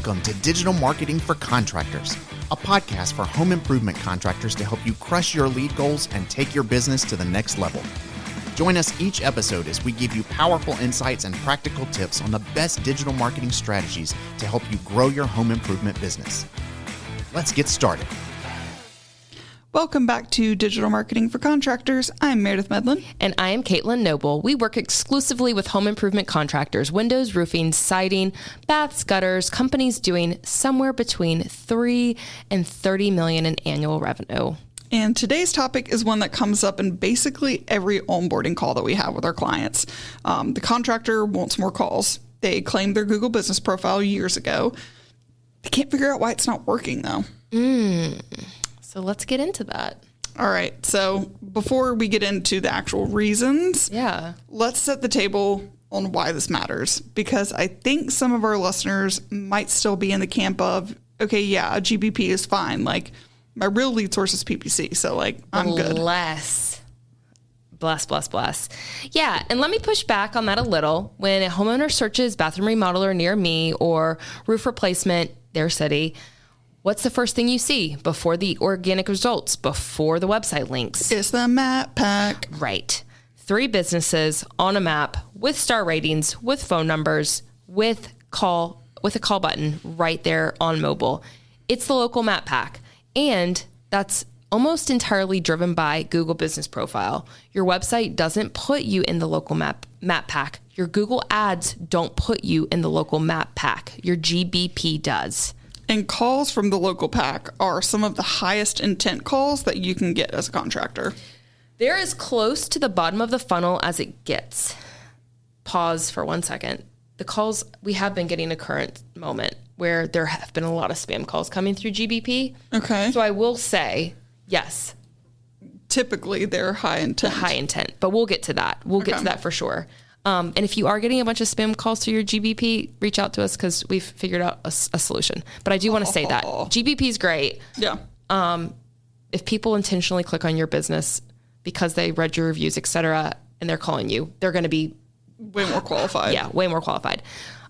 Welcome to Digital Marketing for Contractors, a podcast for home improvement contractors to help you crush your lead goals and take your business to the next level. Join us each episode as we give you powerful insights and practical tips on the best digital marketing strategies to help you grow your home improvement business. Let's get started. Welcome back to Digital Marketing for Contractors. I'm Meredith Medlin. And I am Caitlyn Noble. We work exclusively with home improvement contractors, windows, roofing, siding, baths, gutters, companies doing somewhere between $3 and $30 million in annual revenue. And today's topic is one that comes up in basically every onboarding call that we have with our clients. The contractor wants more calls. They claimed their Google business profile years ago. They can't figure out why it's not working, though. So let's get into that. All right. So before we get into the actual reasons, let's set the table on why this matters, because I think some of our listeners might still be in the camp of, okay, yeah, a GBP is fine. Like, my real lead source is PPC. So, like, I'm good. Bless. Yeah. And let me push back on that a little. When a homeowner searches bathroom remodeler near me or roof replacement, their city, what's the first thing you see before the organic results, before the website links? It's the map pack. Right. 3 businesses on a map with star ratings, with phone numbers, with a call button right there on mobile. It's the local map pack. And that's almost entirely driven by Google Business Profile. Your website doesn't put you in the local map pack. Your Google ads don't put you in the local map pack. Your GBP does. And calls from the local pack are some of the highest intent calls that you can get as a contractor. They're as close to the bottom of the funnel as it gets. Pause for 1 second. The calls, we have been getting a current moment where there have been a lot of spam calls coming through GBP. Okay. So I will say, yes. Typically, they're high intent. High intent, but we'll get to that. We'll get to that for sure. And if you are getting a bunch of spam calls through your GBP, reach out to us because we've figured out a solution. But I do want to say that GBP is great. Yeah. If people intentionally click on your business because they read your reviews, et cetera, and they're calling you, they're going to be way more qualified. Yeah, way more qualified.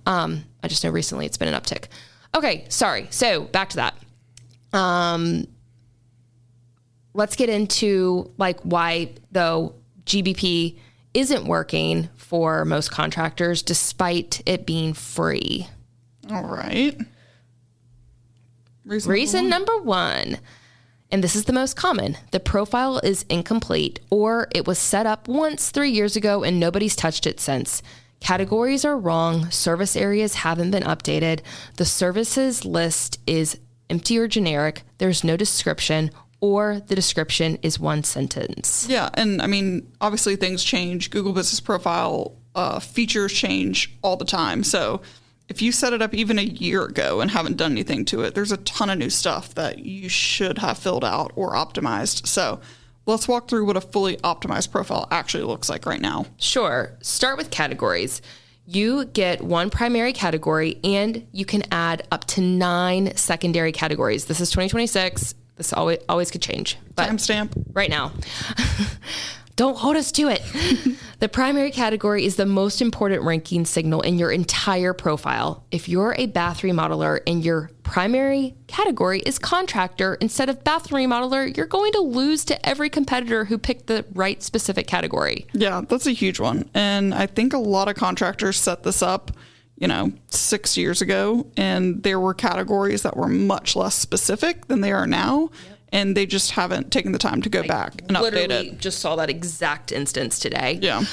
I just know recently it's been an uptick. Okay, sorry. So back to that. Let's get into like why though GBP isn't working for most contractors despite it being free. All right. Reason number 1, and this is the most common, the profile is incomplete or it was set up once 3 years ago and nobody's touched it since. Categories are wrong. Service areas haven't been updated. The services list is empty or generic. There's no description, or the description is one sentence. Yeah. And I mean, obviously things change. Google Business Profile features change all the time. So if you set it up even a year ago and haven't done anything to it, there's a ton of new stuff that you should have filled out or optimized. So let's walk through what a fully optimized profile actually looks like right now. Sure. Start with categories. You get 1 primary category and you can add up to 9 secondary categories. This is 2026. This always could change. But timestamp right now. Don't hold us to it. The primary category is the most important ranking signal in your entire profile. If you're a bath remodeler and your primary category is contractor instead of bathroom remodeler, you're going to lose to every competitor who picked the right specific category. Yeah, that's a huge one. And I think a lot of contractors set this up, 6 years ago, and there were categories that were much less specific than they are now. Yep. And they just haven't taken the time to go back and update it. Literally just saw that exact instance today. Yeah.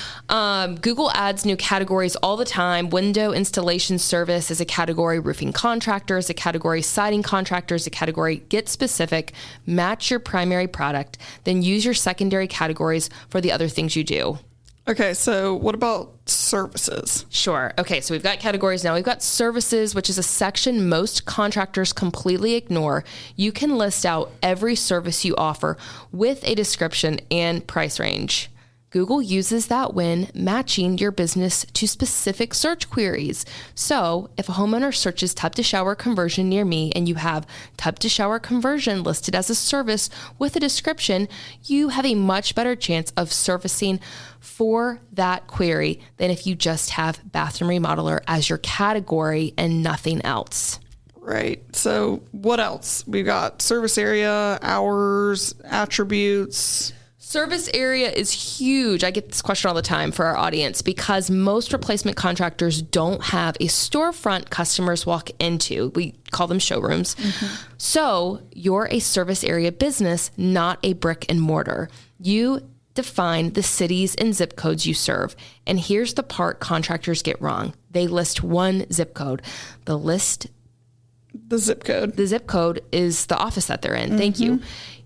Google adds new categories all the time. Window installation service is a category. Roofing contractor is a category. Siding contractor is a category. Get specific. Match your primary product. Then use your secondary categories for the other things you do. Okay, so what about services? Sure. Okay, so we've got categories now. We've got services, which is a section most contractors completely ignore. You can list out every service you offer with a description and price range. Google uses that when matching your business to specific search queries. So if a homeowner searches tub to shower conversion near me and you have tub to shower conversion listed as a service with a description, you have a much better chance of servicing for that query than if you just have bathroom remodeler as your category and nothing else. Right. So what else? We've got service area, hours, attributes. Service area is huge. I get this question all the time for our audience because most replacement contractors don't have a storefront customers walk into. We call them showrooms. So you're a service area business, not a brick and mortar. You define the cities and zip codes you serve. And here's the part contractors get wrong. They list one zip code. The zip code is the office that they're in. Thank you.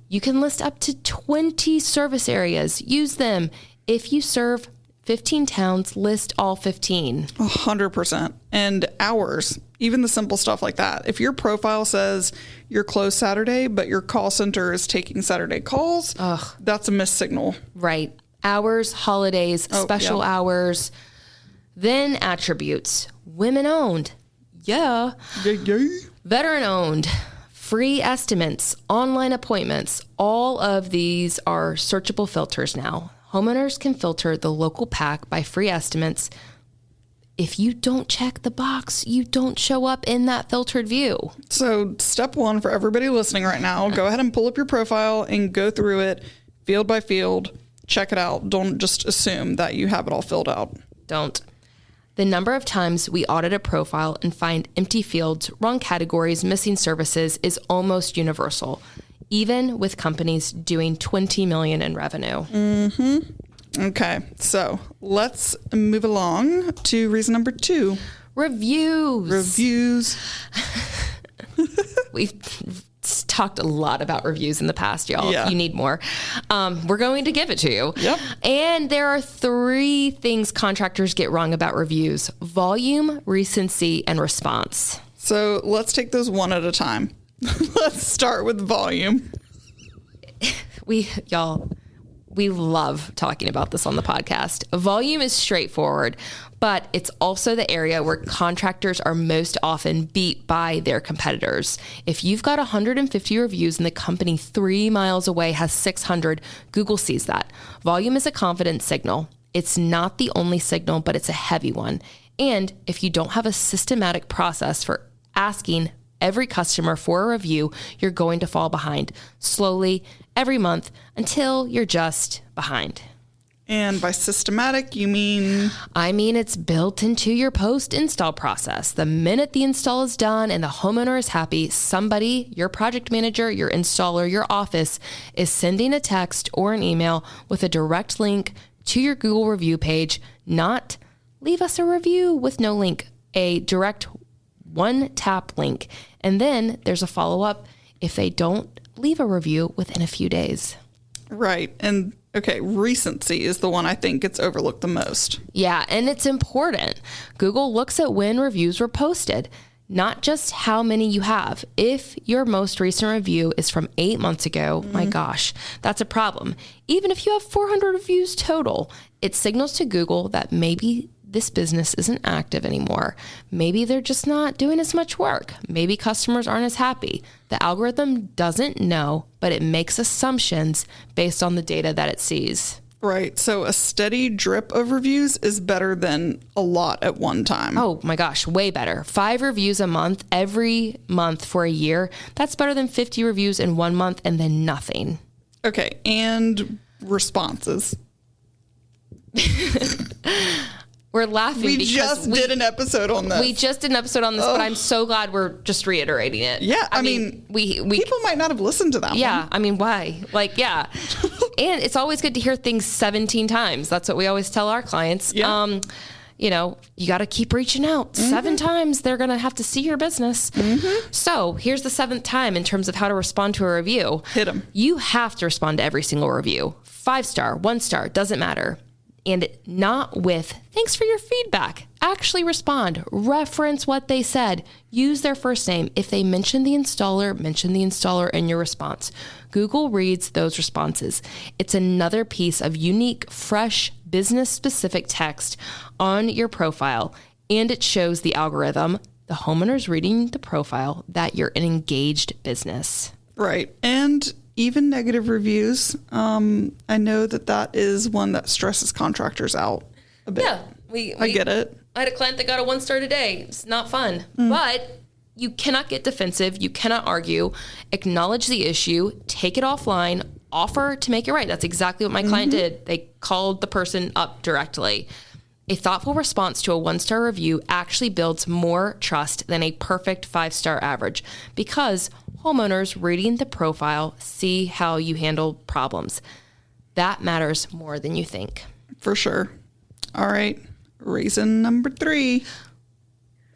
You can list up to 20 service areas. Use them. If you serve 15 towns, list all 15. 100%. And hours, even the simple stuff like that. If your profile says you're closed Saturday, but your call center is taking Saturday calls, that's a missed signal. Right. Hours, holidays, special hours. Then attributes. Women owned. Yeah. Veteran owned. Free estimates, online appointments, all of these are searchable filters now. Homeowners can filter the local pack by free estimates. If you don't check the box, you don't show up in that filtered view. So step one for everybody listening right now, go ahead and pull up your profile and go through it field by field. Check it out. Don't just assume that you have it all filled out. Don't. The number of times we audit a profile and find empty fields, wrong categories, missing services is almost universal, even with companies doing $20 million in revenue. Okay, so let's move along to reason number 2. Reviews. We've talked a lot about reviews in the past, y'all. Yeah. If you need more, we're going to give it to you. Yep. And there are 3 things contractors get wrong about reviews: volume, recency, and response. So let's take those one at a time. Let's start with volume. We love talking about this on the podcast. Volume is straightforward, but it's also the area where contractors are most often beat by their competitors. If you've got 150 reviews and the company 3 miles away has 600, Google sees that. Volume is a confidence signal. It's not the only signal, but it's a heavy one. And if you don't have a systematic process for asking every customer for a review, you're going to fall behind slowly every month until you're just behind. And by systematic, you mean? I mean, it's built into your post-install process. The minute the install is done and the homeowner is happy, somebody, your project manager, your installer, your office, is sending a text or an email with a direct link to your Google review page, not leave us a review with no link, a direct one-tap link. And then there's a follow-up if they don't leave a review within a few days. Right. And okay, recency is the one I think gets overlooked the most. Yeah, and it's important. Google looks at when reviews were posted, not just how many you have. If your most recent review is from 8 months ago, my gosh, that's a problem. Even if you have 400 reviews total, it signals to Google that maybe this business isn't active anymore. Maybe they're just not doing as much work. Maybe customers aren't as happy. The algorithm doesn't know, but it makes assumptions based on the data that it sees. Right. So a steady drip of reviews is better than a lot at one time. Oh my gosh, way better. 5 reviews a month, every month for a year. That's better than 50 reviews in 1 month and then nothing. Okay. And responses. We're laughing we because just did an episode on this. We just did an episode on this, but I'm so glad we're just reiterating it. Yeah, I mean, we people might not have listened to that one. Yeah, I mean, why? Like, yeah. And it's always good to hear things 17 times. That's what we always tell our clients. Yeah. You know, you got to keep reaching out. 7 times they're going to have to see your business. So here's the 7th time in terms of how to respond to a review. Hit them. You have to respond to every single review. 5-star, 1-star, doesn't matter. And not with, thanks for your feedback. Actually respond. Reference what they said. Use their first name. If they mention the installer in your response. Google reads those responses. It's another piece of unique, fresh, business-specific text on your profile. And it shows the algorithm, the homeowner's reading the profile, that you're an engaged business. Right. And even negative reviews. I know that is one that stresses contractors out a bit. Yeah, I get it. I had a client that got a 1-star today. It's not fun, but You cannot get defensive. You cannot argue. Acknowledge the issue. Take it offline. Offer to make it right. That's exactly what my client did. They called the person up directly. A thoughtful response to a 1-star review actually builds more trust than a perfect 5-star average, because homeowners reading the profile see how you handle problems. That matters more than you think. For sure. All right. Reason number 3.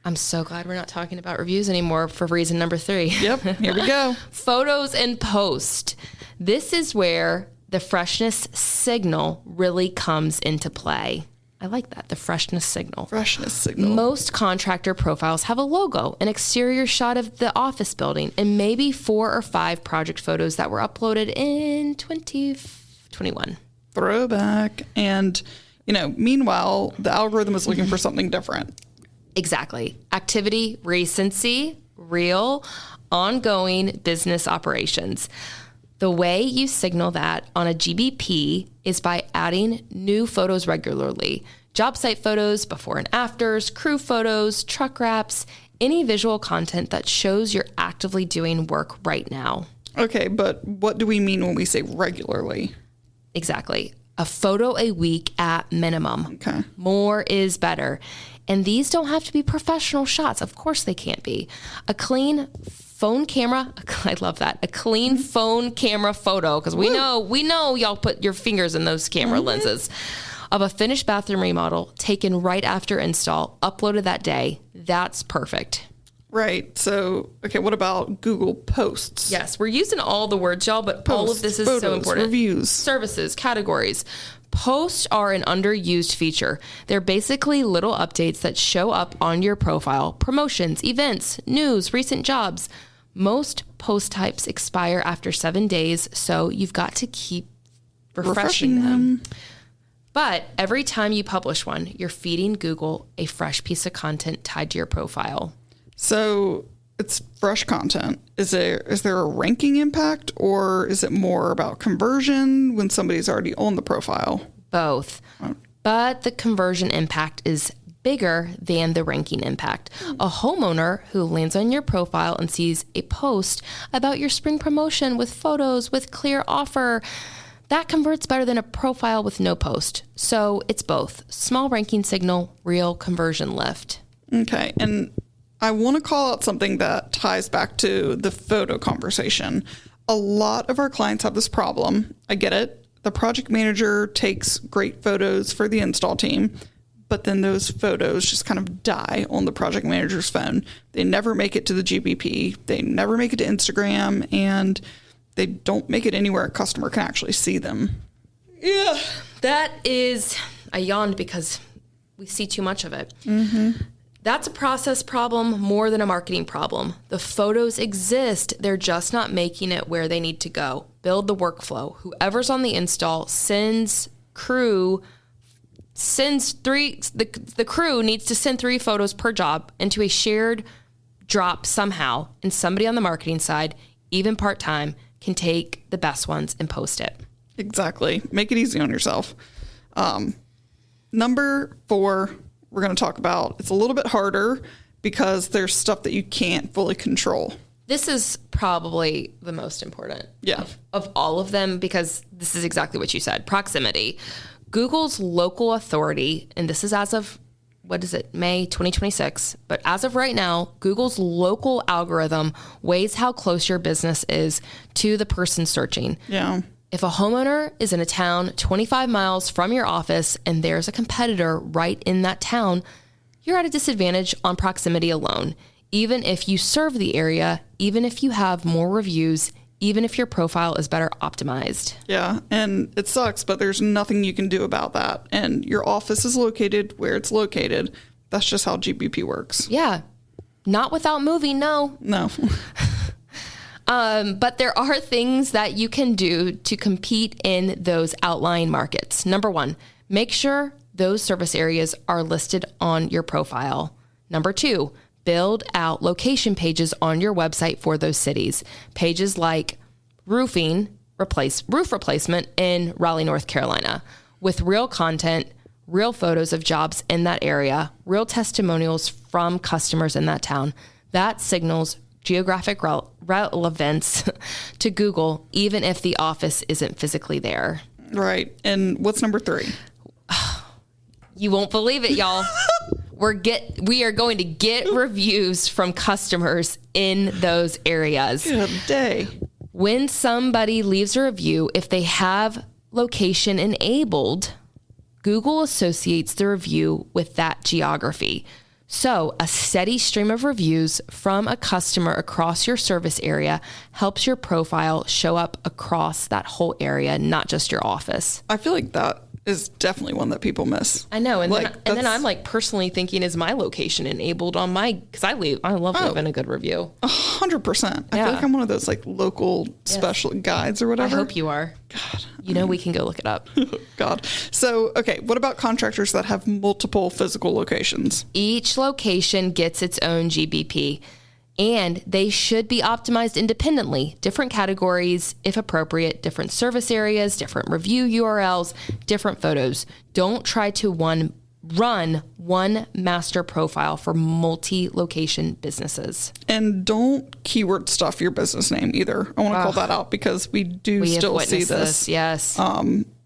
I'm so glad we're not talking about reviews anymore for reason number 3. Yep. Here we go. Photos and post. This is where the freshness signal really comes into play. I like that, the freshness signal. Freshness signal. Most contractor profiles have a logo, an exterior shot of the office building, and maybe 4 or 5 project photos that were uploaded in 2021. Throwback. And, meanwhile, the algorithm is looking for something different. Exactly. Activity, recency, real, ongoing business operations. The way you signal that on a GBP is by adding new photos regularly. Job site photos, before and afters, crew photos, truck wraps, any visual content that shows you're actively doing work right now. Okay, but what do we mean when we say regularly? Exactly. A photo a week at minimum. Okay. More is better. And these don't have to be professional shots. Of course they can't be. A clean phone camera. I love that. A clean phone camera photo, because we know y'all put your fingers in those camera lenses, of a finished bathroom remodel taken right after install, uploaded that day. That's perfect. Right. So, okay, what about Google Posts? Yes, we're using all the words, y'all, but all of this is photos, so important. Reviews. Services, categories. Posts are an underused feature. They're basically little updates that show up on your profile. Promotions, events, news, recent jobs. Most post types expire after 7 days, so you've got to keep refreshing them. But every time you publish one, you're feeding Google a fresh piece of content tied to your profile. So it's fresh content. Is there a ranking impact, or is it more about conversion when somebody's already on the profile? Both. But the conversion impact is bigger than the ranking impact. A homeowner who lands on your profile and sees a post about your spring promotion with photos, with clear offer, that converts better than a profile with no post. So it's both. Small ranking signal, real conversion lift. Okay. And I want to call out something that ties back to the photo conversation. A lot of our clients have this problem. I get it. The project manager takes great photos for the install team, but then those photos just kind of die on the project manager's phone. They never make it to the GBP. They never make it to Instagram, and they don't make it anywhere a customer can actually see them. Yeah, that is, I yawned because we see too much of it. That's a process problem more than a marketing problem. The photos exist. They're just not making it where they need to go. Build the workflow. Whoever's on the install sends crew, the crew needs to send 3 photos per job into a shared drop somehow. And somebody on the marketing side, even part-time, can take the best ones and post it. Exactly. Make it easy on yourself. Number 4, we're going to talk about, it's a little bit harder because there's stuff that you can't fully control. This is probably the most important of all of them, because this is exactly what you said. Proximity. Google's local authority, and this is as of, May 2026. But as of right now, Google's local algorithm weighs how close your business is to the person searching. Yeah. If a homeowner is in a town 25 miles from your office and there's a competitor right in that town, you're at a disadvantage on proximity alone. Even if you serve the area, even if you have more reviews, even if your profile is better optimized. Yeah, and it sucks, but there's nothing you can do about that. And your office is located where it's located. That's just how GBP works. Yeah. Not without moving, no. No. But there are things that you can do to compete in those outlying markets. Number 1, make sure those service areas are listed on your profile. Number 2, build out location pages on your website for those cities. Pages like roof replacement in Raleigh, North Carolina, with real content, real photos of jobs in that area, real testimonials from customers in that town. That signals geographic relevance to Google, even if the office isn't physically there. Right. And what's number 3? You won't believe it, y'all. We are going to get reviews from customers in those areas. Good day. When somebody leaves a review, if they have location enabled, Google associates the review with that geography. So a steady stream of reviews from a customer across your service area helps your profile show up across that whole area, not just your office. I feel like that is definitely one that people miss. I know. And, then I'm like personally thinking, is my location enabled on my, because I love leaving a good review. 100%. I feel like I'm one of those like local special guides or whatever. I hope you are. God. We can go look it up. God. So, okay. What about contractors that have multiple physical locations? Each location gets its own GBP. And they should be optimized independently. Different categories, if appropriate, different service areas, different review URLs, different photos. Don't try to run one master profile for multi-location businesses. And don't keyword stuff your business name either. I want to call that out because we still see this. Yes.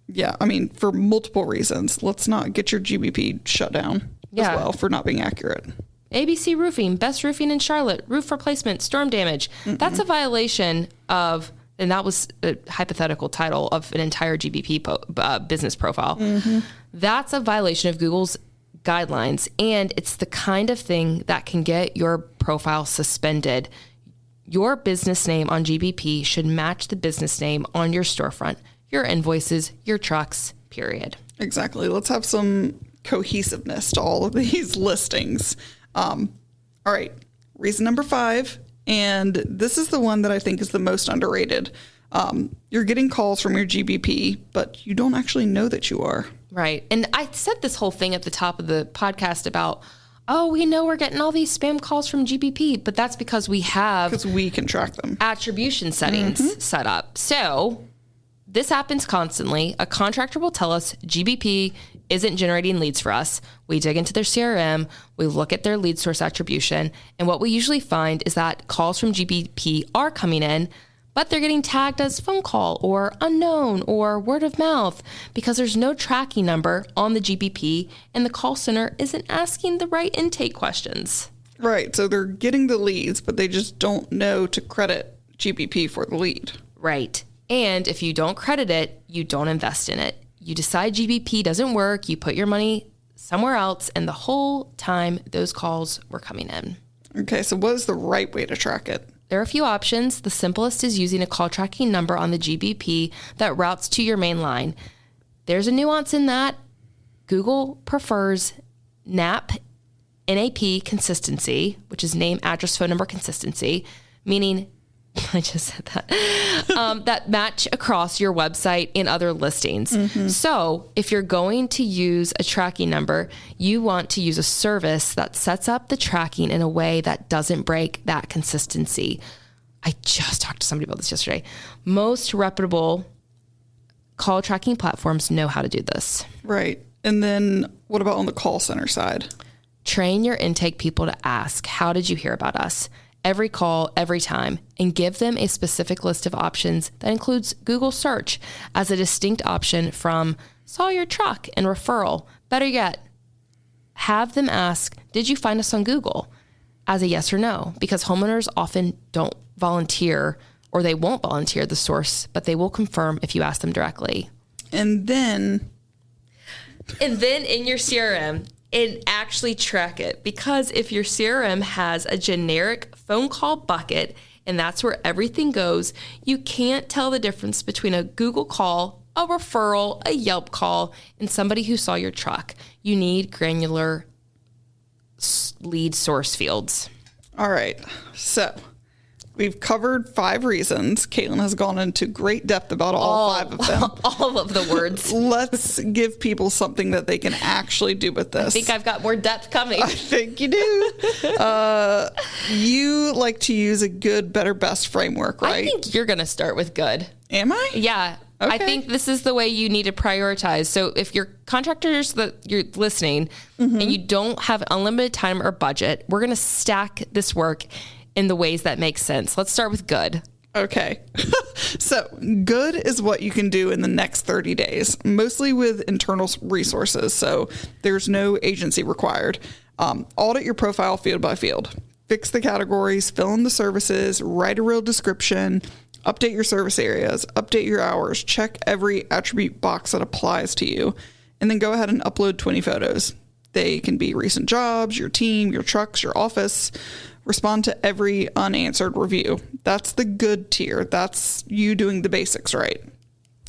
Yeah. I mean, for multiple reasons. Let's not get your GBP shut down as well for not being accurate. ABC Roofing, best roofing in Charlotte, roof replacement, storm damage. That's a violation of, and that was a hypothetical title of an entire GBP business profile. That's a violation of Google's guidelines, and it's the kind of thing that can get your profile suspended. Your business name on GBP should match the business name on your storefront, your invoices, your trucks, period. Exactly. Let's have some cohesiveness to all of these listings. All right. Reason number 5. And this is the one that I think is the most underrated. You're getting calls from your GBP, but you don't actually know that you are. Right. And I said this whole thing at the top of the podcast about, we know we're getting all these spam calls from GBP, but that's because we can track them. Attribution settings set up. So this happens constantly. A contractor will tell us GBP isn't generating leads for us. We dig into their CRM, we look at their lead source attribution, and what we usually find is that calls from GBP are coming in, but they're getting tagged as phone call or unknown or word of mouth because there's no tracking number on the GBP and the call center isn't asking the right intake questions. Right. So they're getting the leads, but they just don't know to credit GBP for the lead. Right. And if you don't credit it, you don't invest in it. You decide GBP doesn't work, you put your money somewhere else, and the whole time those calls were coming in. Okay, so what is the right way to track it? There are a few options. The simplest is using a call tracking number on the GBP that routes to your main line. There's a nuance in that. Google prefers NAP consistency, which is name, address, phone number consistency, meaning I just said that, that match across your website and other listings. So if you're going to use a tracking number, you want to use a service that sets up the tracking in a way that doesn't break that consistency. I just talked to somebody about this yesterday. Most reputable call tracking platforms know how to do this. Right. And then what about on the call center side? Train your intake people to ask, how did you hear about us? Every call, every time, and give them a specific list of options that includes Google search as a distinct option from saw your truck and referral. Better yet, have them ask, did you find us on Google? As a yes or no, because homeowners often don't volunteer or they won't volunteer the source, but they will confirm if you ask them directly. And then in your CRM, and actually track it, because if your CRM has a generic phone call bucket and that's where everything goes, you can't tell the difference between a Google call, a referral, a Yelp call, and somebody who saw your truck. You need granular lead source fields. All right. So we've covered 5 reasons. Caitlyn has gone into great depth about all 5 of them. All of the words. Let's give people something that they can actually do with this. I think I've got more depth coming. I think you do. You like to use a good, better, best framework, right? I think you're going to start with good. Am I? Yeah. I think this is the way you need to prioritize. So if you're contractors that you're listening and you don't have unlimited time or budget, we're going to stack this work in the ways that make sense. Let's start with good. Okay. So good is what you can do in the next 30 days, mostly with internal resources. So there's no agency required. Audit your profile field by field. Fix the categories, fill in the services, write a real description, update your service areas, update your hours, check every attribute box that applies to you, and then go ahead and upload 20 photos. They can be recent jobs, your team, your trucks, your office. Respond to every unanswered review. That's the good tier. That's you doing the basics right.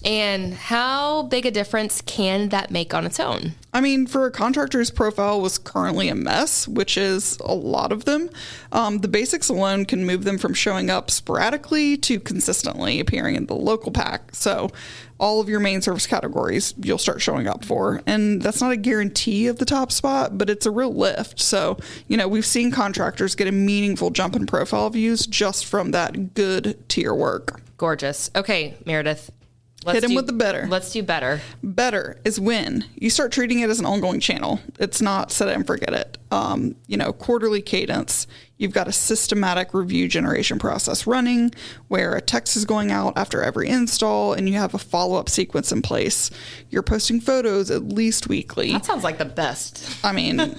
And how big a difference can that make on its own? I mean, for a contractor's profile was currently a mess, which is a lot of them. The basics alone can move them from showing up sporadically to consistently appearing in the local pack. So all of your main service categories you'll start showing up for. And that's not a guarantee of the top spot, but it's a real lift. So, we've seen contractors get a meaningful jump in profile views just from that good tier work. Gorgeous. Okay, Meredith. Hit him with the better. Let's do better. Better is when you start treating it as an ongoing channel. It's not set it and forget it. Quarterly cadence. You've got a systematic review generation process running where a text is going out after every install and you have a follow-up sequence in place. You're posting photos at least weekly. That sounds like the best. I mean,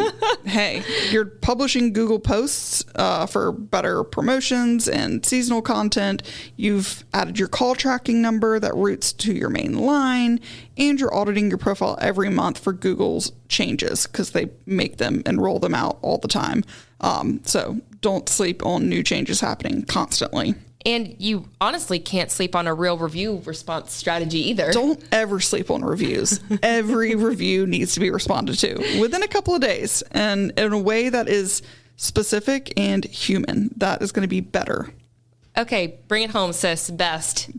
hey, you're publishing Google posts for better promotions and seasonal content. You've added your call tracking number that routes to your main line, and you're auditing your profile every month for Google's changes because they make them and roll them out all the time. So don't sleep on new changes happening constantly. And you honestly can't sleep on a real review response strategy either. Don't ever sleep on reviews. Every review needs to be responded to within a couple of days and in a way that is specific and human. That is going to be better. Okay, bring it home, sis. Best.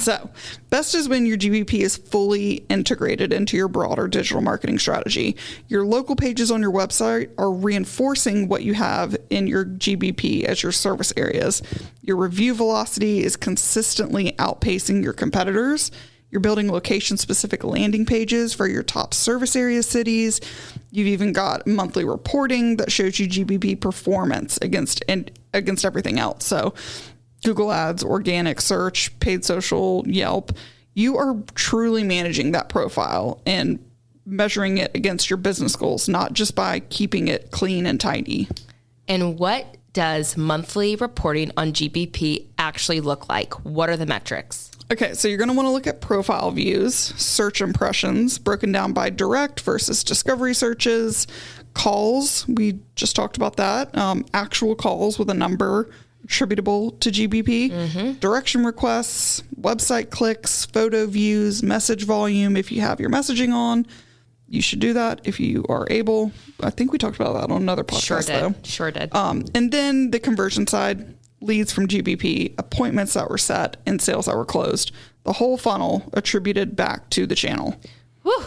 So best is when your GBP is fully integrated into your broader digital marketing strategy. Your local pages on your website are reinforcing what you have in your GBP as your service areas. Your review velocity is consistently outpacing your competitors. You're building location-specific landing pages for your top service area cities. You've even got monthly reporting that shows you GBP performance against everything else. So Google Ads, organic search, paid social, Yelp, you are truly managing that profile and measuring it against your business goals, not just by keeping it clean and tidy. And what does monthly reporting on GBP actually look like? What are the metrics? Okay, so you're going to want to look at profile views, search impressions, broken down by direct versus discovery searches, calls, we just talked about that, actual calls with a number attributable to GBP, direction requests, website clicks, photo views, message volume. If you have your messaging on, you should do that if you are able. I think we talked about that on another podcast, Sure did. And then the conversion side, leads from GBP, appointments that were set, and sales that were closed. The whole funnel attributed back to the channel. Whew,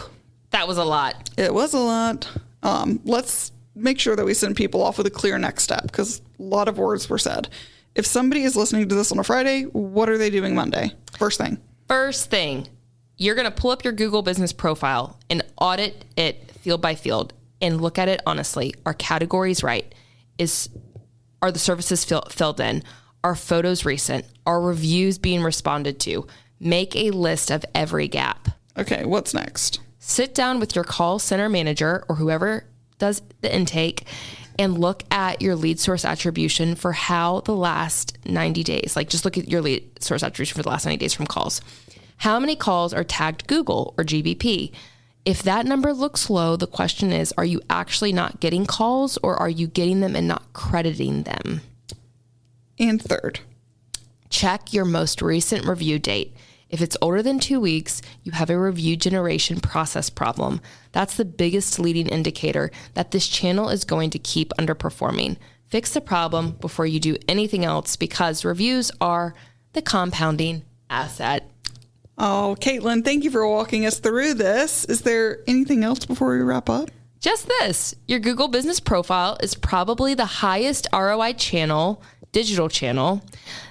that was a lot. It was a lot. Let's make sure that we send people off with a clear next step because a lot of words were said. If somebody is listening to this on a Friday, what are they doing Monday? First thing, you're going to pull up your Google business profile and audit it field by field and look at it honestly. Are categories right? Are the services filled in? Are photos recent? Are reviews being responded to? Make a list of every gap. Okay, what's next? Sit down with your call center manager or whoever does the intake and look at your lead source attribution for how the last 90 days, like just look at your lead source attribution for the last 90 days from calls. How many calls are tagged Google or GBP? If that number looks low, the question is, are you actually not getting calls or are you getting them and not crediting them? And third, check your most recent review date. If it's older than 2 weeks, you have a review generation process problem. That's the biggest leading indicator that this channel is going to keep underperforming. Fix the problem before you do anything else because reviews are the compounding asset. Oh, Caitlyn, thank you for walking us through this. Is there anything else before we wrap up? Just this. Your Google business profile is probably the highest ROI channel, digital channel,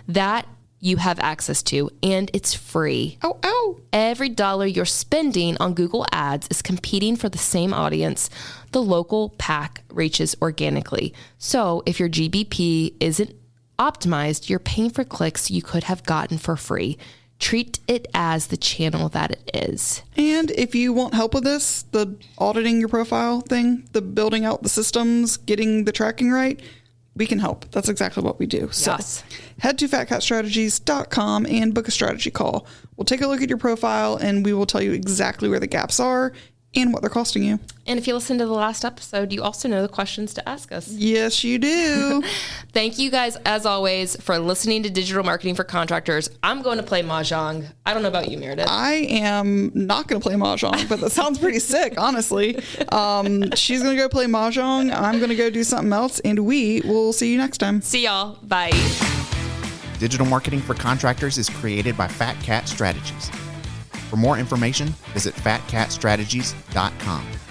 that you have access to, and it's free. Oh, ow. Every dollar you're spending on Google Ads is competing for the same audience the local PAC reaches organically. So if your GBP isn't optimized, you're paying for clicks you could have gotten for free. Treat it as the channel that it is. And if you want help with this, the auditing your profile thing, the building out the systems, getting the tracking right, we can help. That's exactly what we do. So head to fatcatstrategies.com and book a strategy call. We'll take a look at your profile and we will tell you exactly where the gaps are and what they're costing you. And if you listen to the last episode, you also know the questions to ask us. Yes, you do. Thank you guys, as always, for listening to Digital Marketing for Contractors. I'm going to play Mahjong. I don't know about you, Meredith. I am not going to play Mahjong, but that sounds pretty sick, honestly. She's going to go play Mahjong. I'm going to go do something else, and we will see you next time. See y'all. Bye. Digital Marketing for Contractors is created by Fat Cat Strategies. For more information, visit fatcatstrategies.com.